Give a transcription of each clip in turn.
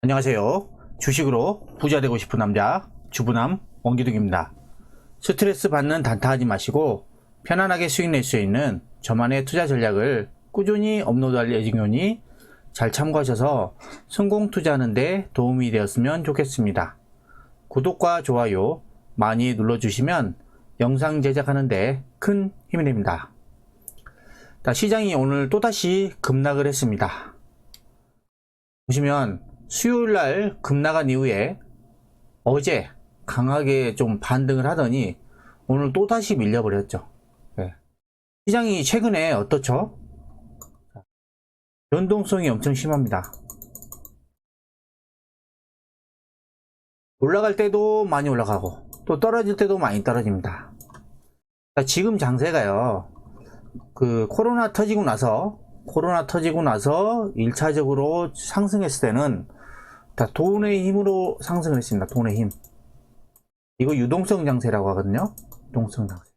안녕하세요. 주식으로 부자 되고 싶은 남자 주부남 원기둥입니다. 스트레스 받는 단타하지 마시고 편안하게 수익 낼 수 있는 저만의 투자 전략을 꾸준히 업로드할 예정이오니 잘 참고하셔서 성공 투자하는 데 도움이 되었으면 좋겠습니다. 구독과 좋아요 많이 눌러주시면 영상 제작하는 데 큰 힘이 됩니다. 시장이 오늘 또다시 급락을 했습니다. 보시면 수요일날 급락한 이후에 어제 강하게 좀 반등을 하더니 오늘 또다시 밀려버렸죠. 시장이 최근에 어떻죠? 변동성이 엄청 심합니다. 올라갈 때도 많이 올라가고 또 떨어질 때도 많이 떨어집니다. 지금 장세가요, 코로나 터지고 나서 1차적으로 상승했을 때는 다 돈의 힘으로 상승을 했습니다. 돈의 힘. 이거 유동성 장세라고 하거든요. 유동성 장세.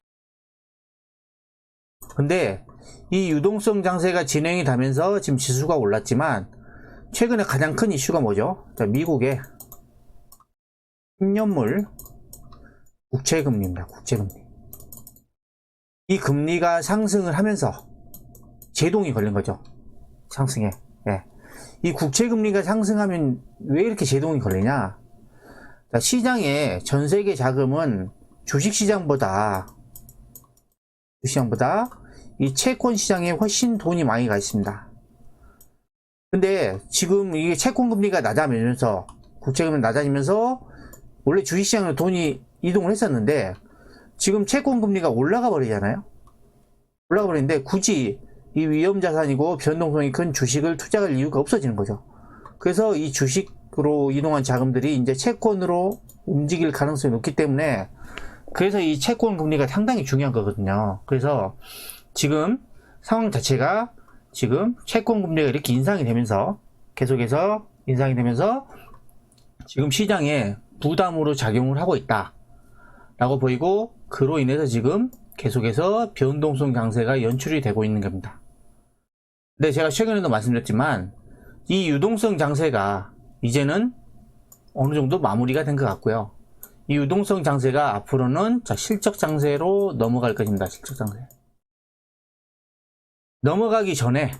근데 이 유동성 장세가 진행이 되면서 지금 지수가 올랐지만 최근에 가장 큰 이슈가 뭐죠? 미국의 10년물 국채금리입니다. 국채금리. 이 금리가 상승을 하면서 제동이 걸린 거죠. 상승에. 이 국채금리가 상승하면 왜 이렇게 제동이 걸리냐? 시장의 전세계 자금은 주식시장보다 이 채권 시장에 훨씬 돈이 많이 가 있습니다. 근데 지금 이게 채권 금리가 낮아지면서, 국채금리 낮아지면서 원래 주식시장으로 돈이 이동을 했었는데 지금 채권 금리가 올라가 버리잖아요. 올라가 버리는데 굳이 이 위험자산이고 변동성이 큰 주식을 투자할 이유가 없어지는 거죠. 그래서 이 주식으로 이동한 자금들이 이제 채권으로 움직일 가능성이 높기 때문에, 그래서 이 채권 금리가 상당히 중요한 거거든요. 그래서 지금 상황 자체가 지금 채권 금리가 이렇게 인상이 되면서 계속해서 인상이 되면서 지금 시장에 부담으로 작용을 하고 있다 라고 보이고, 그로 인해서 지금 계속해서 변동성 장세가 연출이 되고 있는 겁니다. 근데 제가 최근에도 말씀드렸지만 이 유동성 장세가 이제는 어느 정도 마무리가 된 것 같고요. 이 유동성 장세가 앞으로는 실적 장세로 넘어갈 것입니다. 실적 장세. 넘어가기 전에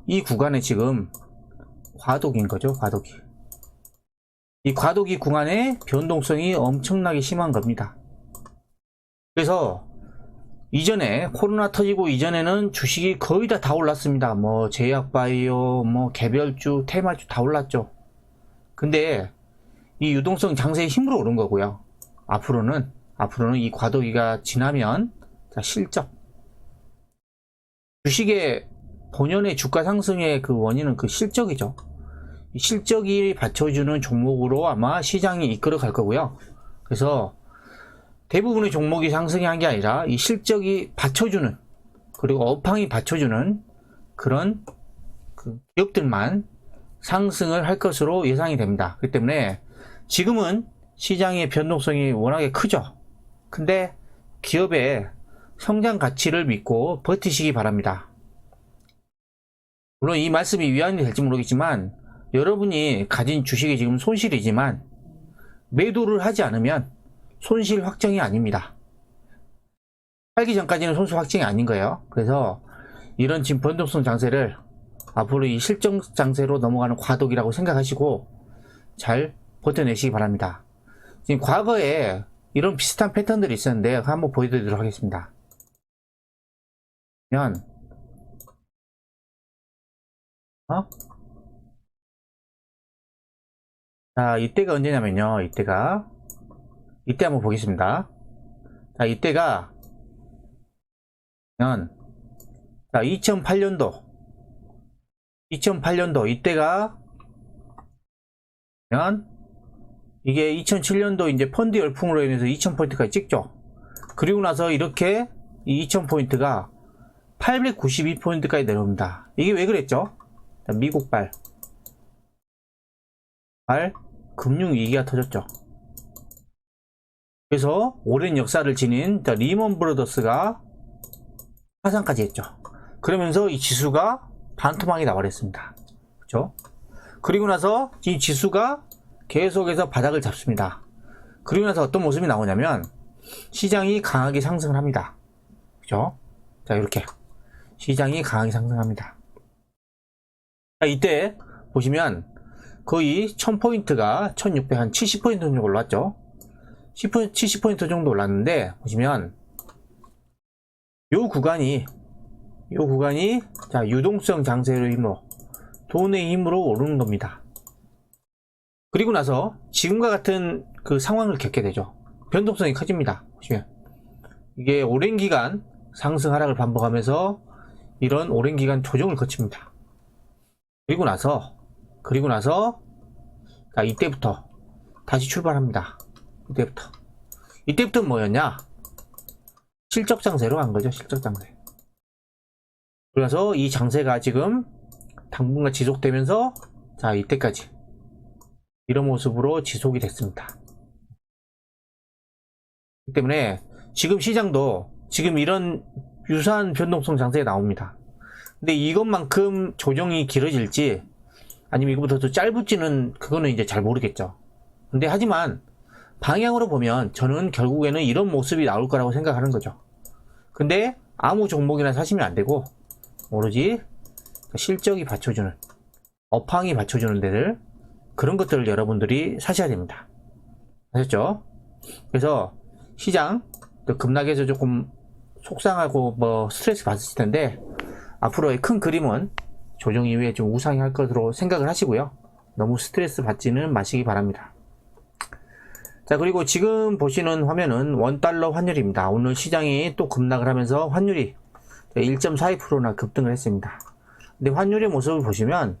이 구간에 지금 과도기인 거죠. 과도기. 이 과도기 구간의 변동성이 엄청나게 심한 겁니다. 그래서 이전에 코로나 터지고 이전에는 주식이 거의 다 올랐습니다. 뭐 제약바이오, 뭐 개별주, 테마주 다 올랐죠. 근데 이 유동성 장세의 힘으로 오른 거고요. 앞으로는 이 과도기가 지나면 실적, 주식의 본연의 주가 상승의 그 원인은 그 실적이죠. 이 실적이 받쳐주는 종목으로 아마 시장이 이끌어 갈 거고요. 그래서 대부분의 종목이 상승이 한 게 아니라 이 실적이 받쳐주는, 그리고 업황이 받쳐주는 그런 기업들만 상승을 할 것으로 예상이 됩니다. 그렇기 때문에 지금은 시장의 변동성이 워낙에 크죠. 근데 기업의 성장 가치를 믿고 버티시기 바랍니다. 물론 이 말씀이 위안이 될지 모르겠지만 여러분이 가진 주식이 지금 손실이지만 매도를 하지 않으면 손실 확정이 아닙니다. 팔기 전까지는 손실 확정이 아닌 거예요. 그래서 이런 지금 변동성 장세를 앞으로 이 실적 장세로 넘어가는 과도기라고 생각하시고 잘 버텨내시기 바랍니다. 지금 과거에 이런 비슷한 패턴들이 있었는데 한번 보여드리도록 하겠습니다. 자, 이때가 언제냐면요. 이때 한번 보겠습니다. 자, 이때가 2008년도 이때가 이게 2007년도 이제 펀드 열풍으로 인해서 2000포인트까지 찍죠. 그리고 나서 이렇게 이 2000포인트가 892포인트까지 내려옵니다. 이게 왜 그랬죠? 자, 미국발 금융위기가 터졌죠. 그래서 오랜 역사를 지닌 리먼 브러더스가 파산까지 했죠. 그러면서 이 지수가 반토막이 나버렸습니다. 그렇죠? 그리고 나서 이 지수가 계속해서 바닥을 잡습니다. 그리고 나서 어떤 모습이 나오냐면 시장이 강하게 상승을 합니다. 그죠? 자, 이렇게 시장이 강하게 상승합니다. 자, 이때 보시면 거의 1000포인트가 1670포인트 정도 올랐죠. 70포인트 정도 올랐는데 보시면 요 구간이 자, 유동성 장세의 힘으로, 돈의 힘으로 오르는 겁니다. 그리고 나서 지금과 같은 그 상황을 겪게 되죠. 변동성이 커집니다. 보시면 이게 오랜 기간 상승 하락을 반복하면서 이런 오랜 기간 조정을 거칩니다. 그리고 나서 자, 이때부터 다시 출발합니다. 이때부터 뭐였냐? 실적 장세로 간 거죠. 실적 장세. 그래서 이 장세가 지금 당분간 지속되면서 자, 이때까지 이런 모습으로 지속이 됐습니다. 그렇기 때문에 지금 시장도 지금 이런 유사한 변동성 장세가 나옵니다. 근데 이것만큼 조정이 길어질지 아니면 이거보다 더 짧을지는 그거는 이제 잘 모르겠죠. 근데 하지만 방향으로 보면 저는 결국에는 이런 모습이 나올 거라고 생각하는 거죠. 근데 아무 종목이나 사시면 안 되고 오로지 실적이 받쳐주는, 업황이 받쳐주는 데들, 그런 것들을 여러분들이 사셔야 됩니다. 아셨죠? 그래서 시장 급락해서 조금 속상하고 뭐 스트레스 받으실 텐데 앞으로의 큰 그림은 조정 이후에 좀 우상향할 것으로 생각을 하시고요. 너무 스트레스 받지는 마시기 바랍니다. 자, 그리고 지금 보시는 화면은 원달러 환율입니다. 오늘 시장이 또 급락을 하면서 환율이 1.42%나 급등을 했습니다. 근데 환율의 모습을 보시면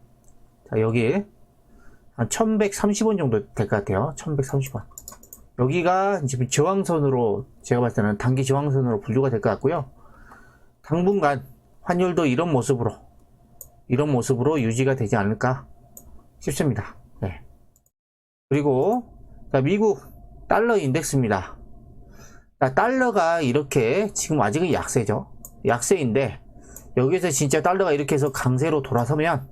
자, 여기 한 1130원 정도 될 것 같아요. 1130원. 여기가 지금 저항선으로, 제가 봤을 때는 단기 저항선으로 분류가 될 것 같고요. 당분간 환율도 이런 모습으로 유지가 되지 않을까 싶습니다. 네. 그리고 자, 미국 달러 인덱스입니다. 자, 달러가 이렇게 지금 아직은 약세죠. 약세인데 여기서 진짜 달러가 이렇게 해서 강세로 돌아서면은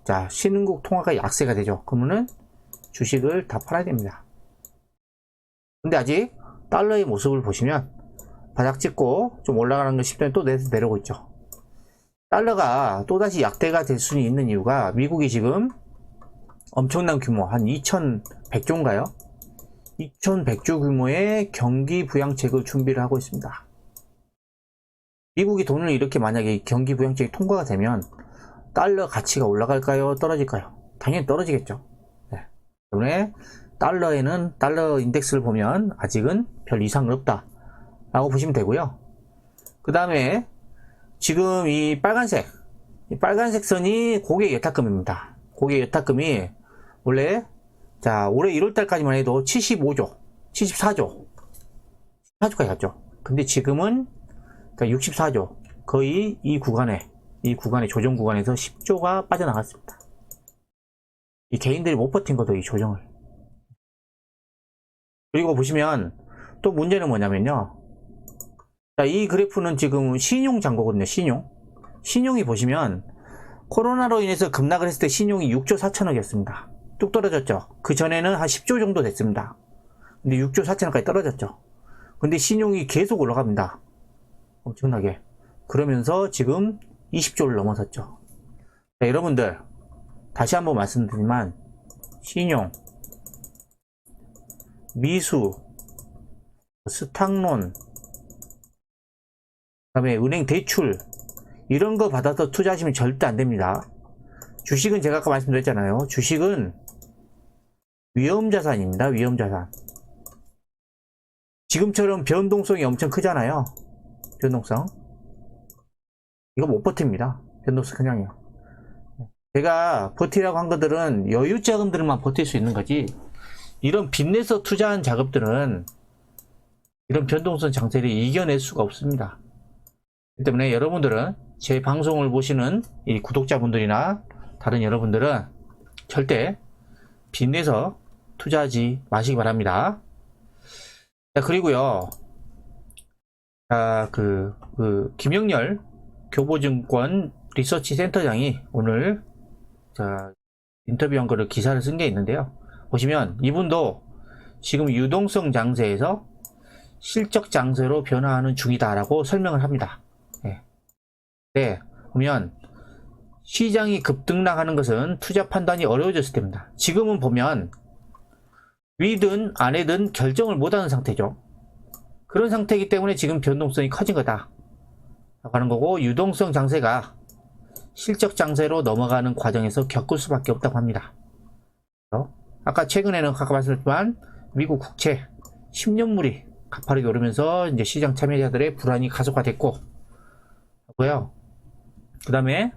자, 신흥국 통화가 약세가 되죠. 그러면은 주식을 다 팔아야 됩니다. 근데 아직 달러의 모습을 보시면 바닥 찍고 좀 올라가는 거 싶더니 또 내려오고 있죠. 달러가 또다시 약대가 될 수 있는 이유가 미국이 지금 엄청난 규모 한 2100조인가요? 2100조 규모의 경기 부양책을 준비를 하고 있습니다. 미국이 돈을 이렇게 만약에 경기 부양책이 통과가 되면 달러 가치가 올라갈까요? 떨어질까요? 당연히 떨어지겠죠. 네. 때문에 달러에는 달러 인덱스를 보면 아직은 별 이상은 없다 라고 보시면 되고요. 그 다음에 지금 이 빨간색 선이 고객 예탁금입니다. 고객 예탁금이 원래 자, 올해 1월달까지만 해도 74조 14조까지 갔죠. 근데 지금은 64조, 거의 이 구간에 조정 구간에서 10조가 빠져나갔습니다. 이 개인들이 못 버틴 거죠, 이 조정을. 그리고 보시면 또 문제는 뭐냐면요. 자, 이 그래프는 지금 신용 잔고거든요. 신용이 보시면 코로나로 인해서 급락을 했을 때 신용이 6조 4천억이었습니다. 뚝 떨어졌죠. 그 전에는 한 10조 정도 됐습니다. 근데 6조 4천억까지 떨어졌죠. 근데 신용이 계속 올라갑니다. 엄청나게. 그러면서 지금 20조를 넘어섰죠. 자, 여러분들 다시 한번 말씀드리지만 신용, 미수, 스탁론, 그 다음에 은행 대출 이런 거 받아서 투자하시면 절대 안 됩니다. 주식은 제가 아까 말씀드렸잖아요. 주식은 위험자산입니다. 위험자산. 지금처럼 변동성이 엄청 크잖아요. 변동성. 이거 못 버팁니다. 변동성 그냥요. 제가 버티라고 한 것들은 여유 자금들만 버틸 수 있는 거지, 이런 빚내서 투자한 작업들은 이런 변동성 장세를 이겨낼 수가 없습니다. 그렇기 때문에 여러분들은 제 방송을 보시는 이 구독자분들이나 다른 여러분들은 절대 빚내서 투자하지 마시기 바랍니다. 자, 그리고요, 김영렬 교보증권 리서치 센터장이 오늘 자, 인터뷰한 거를 기사를 쓴 게 있는데요. 보시면 이분도 지금 유동성 장세에서 실적 장세로 변화하는 중이다라고 설명을 합니다. 네, 보면 시장이 급등락하는 것은 투자 판단이 어려워졌을 때입니다. 지금은 보면 위든 아래든 결정을 못하는 상태죠. 그런 상태이기 때문에 지금 변동성이 커진 거다 하는 거고, 유동성 장세가 실적 장세로 넘어가는 과정에서 겪을 수밖에 없다고 합니다. 아까 최근에는 아까 말씀드렸지만 미국 국채 10년물이 가파르게 오르면서 이제 시장 참여자들의 불안이 가속화됐고 하고요. 그 다음에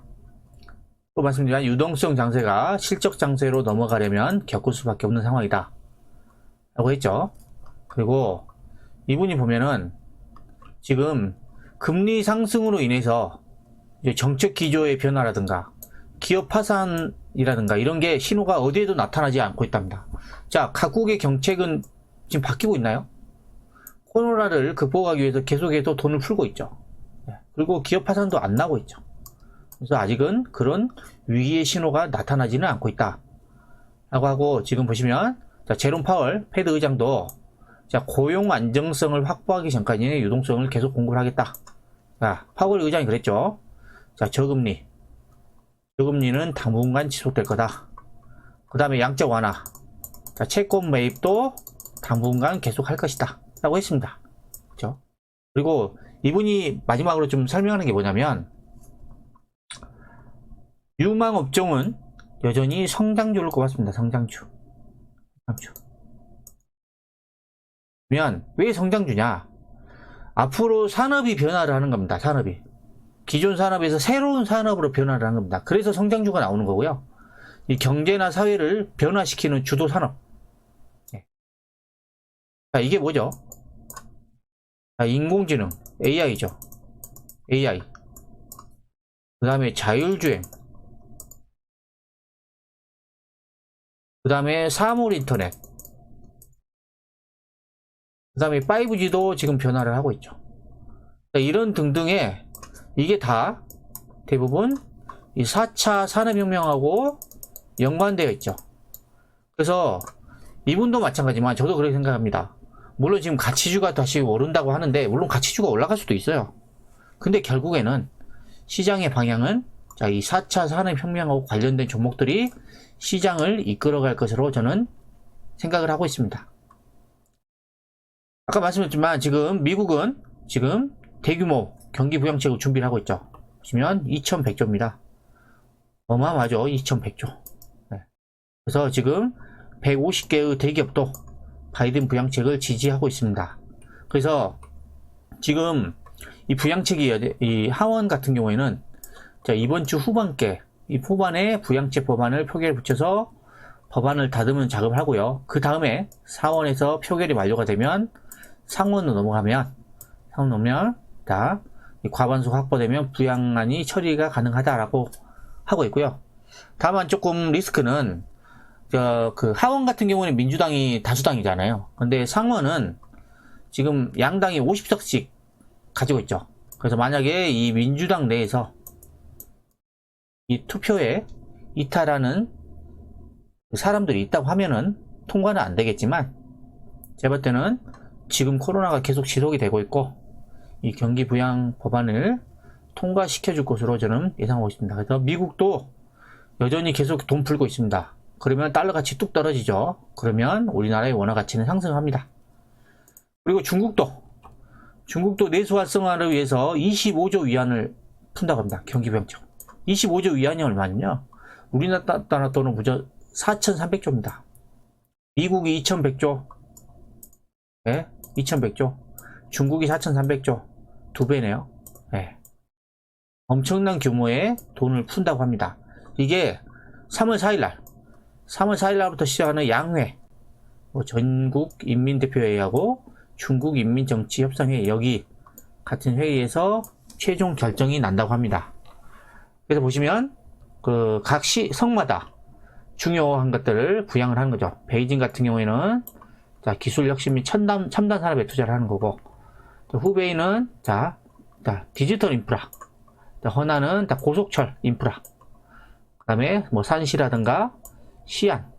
또 말씀드린 유동성 장세가 실적 장세로 넘어가려면 겪을 수밖에 없는 상황이다 라고 했죠. 그리고 이분이 보면은 지금 금리 상승으로 인해서 이제 정책 기조의 변화라든가 기업 파산이라든가 이런 게 신호가 어디에도 나타나지 않고 있답니다. 자, 각국의 정책은 지금 바뀌고 있나요? 코로나를 극복하기 위해서 계속해서 돈을 풀고 있죠. 그리고 기업 파산도 안 나고 있죠. 그래서 아직은 그런 위기의 신호가 나타나지는 않고 있다 라고 하고, 지금 보시면 자, 제롬 파월 패드 의장도 자, 고용 안정성을 확보하기 전까지는 유동성을 계속 공급을 하겠다. 자, 파월 의장이 그랬죠. 자, 저금리는 당분간 지속될 거다. 그 다음에 양적 완화, 자, 채권 매입도 당분간 계속 할 것이다 라고 했습니다. 그렇죠? 그리고 이분이 마지막으로 좀 설명하는 게 뭐냐면, 유망업종은 여전히 성장주를 꼽았습니다. 성장주. 그러면 왜 성장주냐? 앞으로 산업이 변화를 하는 겁니다. 산업이 기존 산업에서 새로운 산업으로 변화를 하는 겁니다. 그래서 성장주가 나오는 거고요. 이 경제나 사회를 변화시키는 주도 산업. 자, 이게 뭐죠? 자, 인공지능, AI죠. AI. 그 다음에 자율주행. 그 다음에 사물 인터넷. 그 다음에 5G도 지금 변화를 하고 있죠. 자, 이런 등등의 이게 다 대부분 이 4차 산업혁명하고 연관되어 있죠. 그래서 이분도 마찬가지지만 저도 그렇게 생각합니다. 물론 지금 가치주가 다시 오른다고 하는데, 물론 가치주가 올라갈 수도 있어요. 근데 결국에는 시장의 방향은 자, 이 4차 산업혁명하고 관련된 종목들이 시장을 이끌어갈 것으로 저는 생각을 하고 있습니다. 아까 말씀드렸지만 지금 미국은 지금 대규모 경기 부양책을 준비를 하고 있죠. 보시면 2100조입니다. 어마어마하죠. 2100조. 네. 그래서 지금 150개의 대기업도 바이든 부양책을 지지하고 있습니다. 그래서 지금 이 부양책이 이 하원 같은 경우에는 자, 이번 주 후반께 이 후반에 부양책 법안을 표결에 붙여서 법안을 다듬는 작업을 하고요. 그 다음에 사원에서 표결이 완료가 되면 상원으로 넘어가면 자, 이 과반수 확보되면 부양안이 처리가 가능하다라고 하고 있고요. 다만 조금 리스크는 그 하원 같은 경우는 민주당이 다수당이잖아요. 근데 상원은 지금 양당이 50석씩 가지고 있죠. 그래서 만약에 이 민주당 내에서 이 투표에 이탈하는 사람들이 있다고 하면은 통과는 안 되겠지만, 제가 볼 때는 지금 코로나가 계속 지속이 되고 있고 이 경기 부양 법안을 통과시켜 줄 것으로 저는 예상하고 있습니다. 그래서 미국도 여전히 계속 돈 풀고 있습니다. 그러면 달러 가치 뚝 떨어지죠. 그러면 우리나라의 원화 가치는 상승합니다. 그리고 중국도 내수 활성화를 위해서 25조 위안을 푼다고 합니다. 경기 부양책. 25조 위안이 얼마냐면요, 우리나라 돈은 무려 4,300조입니다. 미국이 2,100조, 네, 2,100조, 중국이 4,300조, 2배네요. 네. 엄청난 규모의 돈을 푼다고 합니다. 이게 3월 4일날부터 시작하는 양회, 전국 인민대표회의하고 중국 인민정치협상회의, 여기 같은 회의에서 최종 결정이 난다고 합니다. 그래서 보시면 그 각 성마다 중요한 것들을 부양을 하는 거죠. 베이징 같은 경우에는 자, 기술 혁신 및 첨단 산업에 투자를 하는 거고, 후베이는 자 디지털 인프라, 허난은 고속철 인프라, 그 다음에 뭐 산시라든가 시안,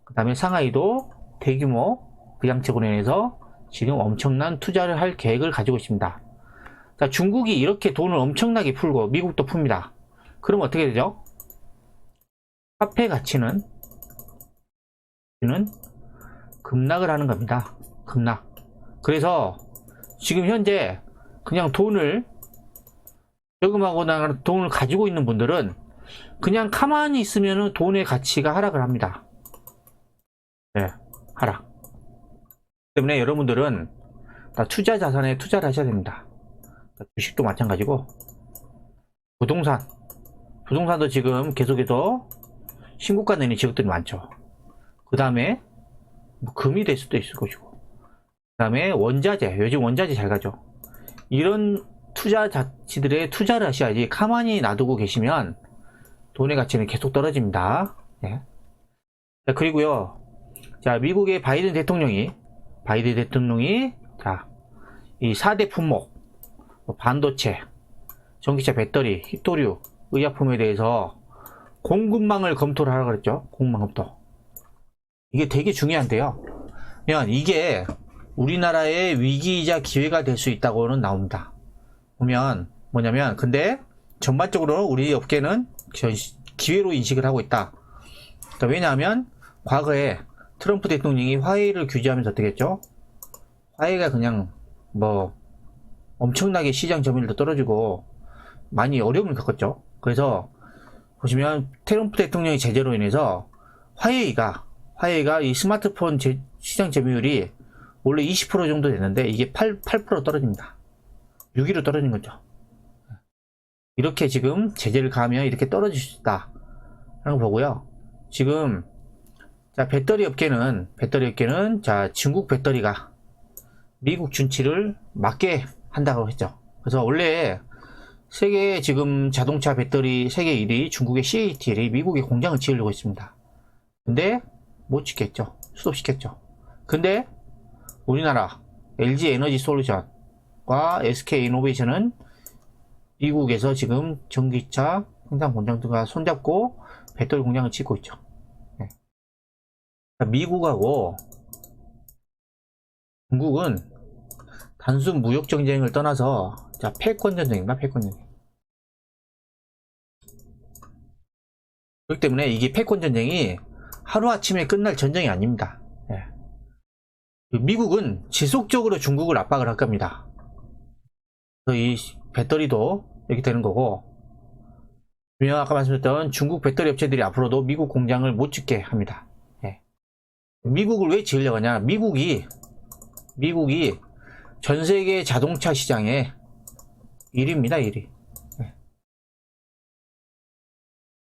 그 다음에 상하이도 대규모 부양책으로 인해서 지금 엄청난 투자를 할 계획을 가지고 있습니다. 자, 중국이 이렇게 돈을 엄청나게 풀고 미국도 풉니다. 그럼 어떻게 되죠? 화폐 가치는 급락을 하는 겁니다. 급락. 그래서 지금 현재 그냥 돈을 저금하거나 돈을 가지고 있는 분들은 그냥 가만히 있으면 돈의 가치가 하락을 합니다. 네, 하락. 때문에 여러분들은 다 투자 자산에 투자를 하셔야 됩니다. 주식도 마찬가지고 부동산도 지금 계속해서 신고가 내는 지역들이 많죠. 그 다음에 뭐 금이 될 수도 있을 것이고, 그 다음에 원자재, 요즘 원자재 잘 가죠. 이런 투자 자치들에 투자를 하셔야지 가만히 놔두고 계시면 돈의 가치는 계속 떨어집니다. 네. 자, 그리고요, 자, 미국의 바이든 대통령이 자, 이 4대 품목, 반도체, 전기차 배터리, 히토류, 의약품에 대해서 공급망을 검토를 하라고 그랬죠. 공급망 검토. 이게 되게 중요한데요. 그냥 이게 우리나라의 위기이자 기회가 될 수 있다고는 나옵니다. 보면 뭐냐면, 근데 전반적으로 우리 업계는 기회로 인식을 하고 있다. 그러니까 왜냐하면 과거에 트럼프 대통령이 화웨이를 규제하면서 어떻게 했죠? 화웨이가 그냥 뭐 엄청나게 시장 점유율도 떨어지고 많이 어려움을 겪었죠. 그래서 보시면 트럼프 대통령의 제재로 인해서 화웨이가 이 스마트폰 시장 점유율이 원래 20% 정도 됐는데 이게 8% 떨어집니다. 6위로 떨어진 거죠. 이렇게 지금 제재를 가하면 이렇게 떨어질 수 있다 라는 거 보고요. 지금 자, 배터리 업계는 자, 중국 배터리가 미국 준치를 맞게 한다고 했죠. 그래서 원래 세계 지금 자동차 배터리 세계 1위 중국의 CATL이 미국에 공장을 지으려고 했습니다. 근데 못 짓겠죠. 수도시켰죠. 근데 우리나라 LG 에너지 솔루션과 SK 이노베이션은 미국에서 지금 전기차 생산 공장들과 손잡고 배터리 공장을 짓고 있죠. 네. 미국하고 중국은 단순 무역 전쟁을 떠나서 자, 패권 전쟁입니다. 패권 전쟁. 그렇기 때문에 이게 패권 전쟁이 하루아침에 끝날 전쟁이 아닙니다. 네. 미국은 지속적으로 중국을 압박을 할 겁니다. 그래서 이 배터리도 이렇게 되는 거고, 분명 아까 말씀드렸던 중국 배터리 업체들이 앞으로도 미국 공장을 못 짓게 합니다. 네. 미국을 왜 지으려고 하냐? 미국이 전 세계 자동차 시장의 1위입니다. 1위. 네.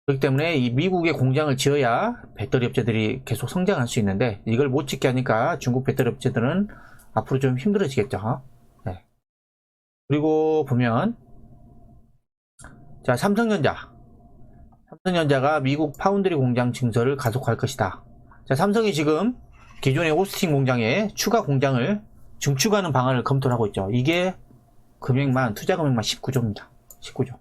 그렇기 때문에 이 미국의 공장을 지어야 배터리 업체들이 계속 성장할 수 있는데 이걸 못 짓게 하니까 중국 배터리 업체들은 앞으로 좀 힘들어지겠죠. 네. 그리고 보면 자, 삼성전자가 미국 파운드리 공장 증설을 가속할 것이다. 자, 삼성이 지금 기존의 오스틴 공장에 추가 공장을 증축하는 방안을 검토를 하고 있죠. 이게 투자 금액만 19조입니다. 19조.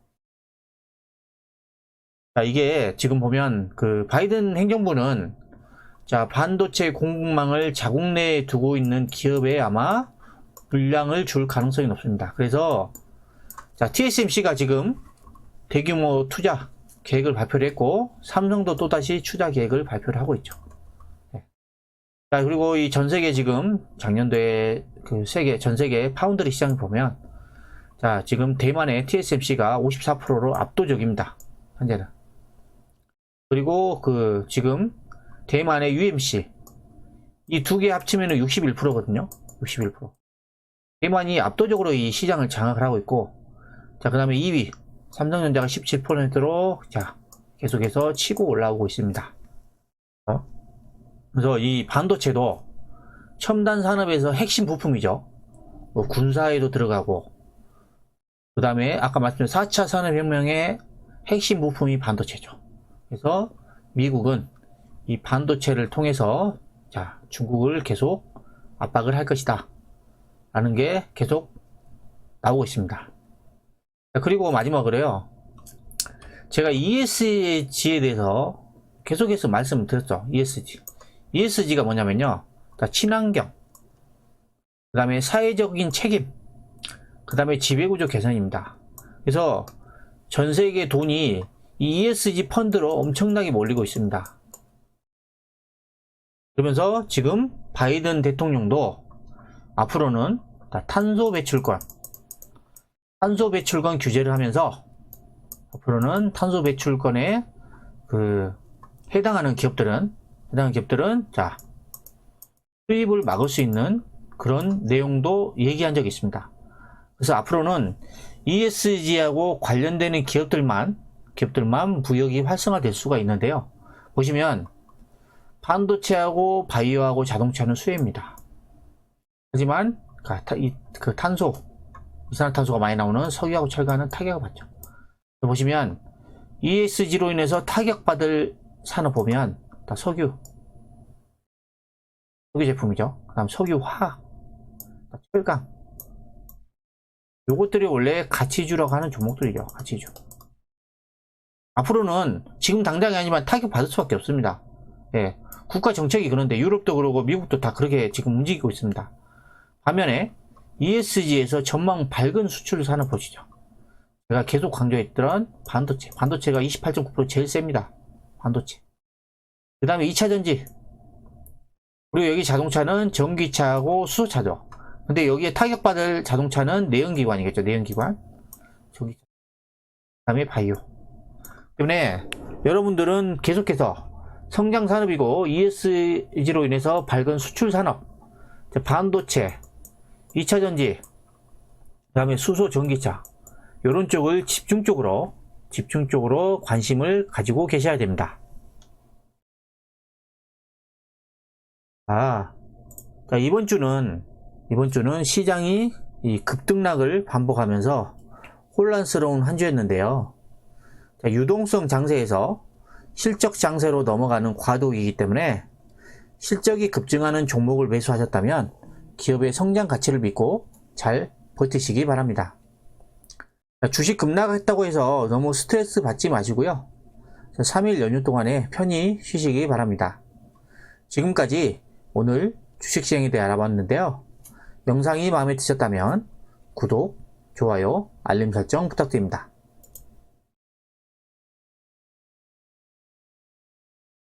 자, 이게 지금 보면 그 바이든 행정부는 자, 반도체 공급망을 자국 내에 두고 있는 기업에 아마 물량을 줄 가능성이 높습니다. 그래서 자, TSMC가 지금 대규모 투자 계획을 발표를 했고 삼성도 또다시 투자 계획을 발표를 하고 있죠. 네. 자, 그리고 이 전세계 지금 작년도에 그 전세계 파운드리 시장을 보면 자, 지금 대만의 TSMC가 54%로 압도적입니다. 현재는. 그리고 그 지금 대만의 UMC 이 두 개 합치면 61%거든요. 61%. 대만이 압도적으로 이 시장을 장악을 하고 있고, 자, 그 다음에 2위 삼성전자가 17%로 자, 계속해서 치고 올라오고 있습니다. 그래서 이 반도체도 첨단 산업에서 핵심 부품이죠. 뭐 군사에도 들어가고, 그 다음에 아까 말씀드린 4차 산업혁명의 핵심 부품이 반도체죠. 그래서 미국은 이 반도체를 통해서 자, 중국을 계속 압박을 할 것이다 라는 게 계속 나오고 있습니다. 자, 그리고 마지막으로요, 제가 ESG에 대해서 계속해서 말씀을 드렸죠. ESG. ESG가 뭐냐면요. 다 친환경, 그 다음에 사회적인 책임, 그 다음에 지배구조 개선입니다. 그래서 전 세계 돈이 이 ESG 펀드로 엄청나게 몰리고 있습니다. 그러면서 지금 바이든 대통령도 앞으로는 탄소 배출권 규제를 하면서 앞으로는 탄소 배출권에 해당하는 기업들은 자, 수입을 막을 수 있는 그런 내용도 얘기한 적이 있습니다. 그래서 앞으로는 ESG하고 관련되는 기업들만 부역이 활성화될 수가 있는데요. 보시면 반도체하고 바이오하고 자동차는 수혜입니다. 하지만 그 탄소, 이산화탄소가 많이 나오는 석유하고 철강은 타격을 받죠. 보시면 ESG로 인해서 타격받을 산업 보면 다 석유 제품이죠. 그 다음 석유화학, 철강, 요것들이 원래 가치주라고 하는 종목들이죠. 가치주. 앞으로는 지금 당장이 아니지만 타격받을 수밖에 없습니다. 예, 국가 정책이 그런데 유럽도 그러고 미국도 다 그렇게 지금 움직이고 있습니다. 반면에 ESG에서 전망 밝은 수출 산업 보시죠. 제가 계속 강조했던 반도체가 28.9% 제일 셉니다. 반도체. 그 다음에 2차전지. 그리고 여기 자동차는 전기차하고 수소차죠. 근데 여기에 타격받을 자동차는 내연기관이겠죠. 내연기관. 전기차. 그 다음에 바이오. 때문에 여러분들은 계속해서 성장산업이고 ESG로 인해서 밝은 수출산업, 반도체, 2차전지, 그 다음에 수소, 전기차, 이런 쪽을 집중적으로 관심을 가지고 계셔야 됩니다. 자, 이번 주는 시장이 이 급등락을 반복하면서 혼란스러운 한 주였는데요. 자, 유동성 장세에서 실적 장세로 넘어가는 과도기이기 때문에 실적이 급증하는 종목을 매수하셨다면 기업의 성장 가치를 믿고 잘 버티시기 바랍니다. 자, 주식 급락했다고 해서 너무 스트레스 받지 마시고요. 3일 연휴 동안에 편히 쉬시기 바랍니다. 지금까지 오늘 주식시장에 대해 알아봤는데요. 영상이 마음에 드셨다면 구독, 좋아요, 알림 설정 부탁드립니다.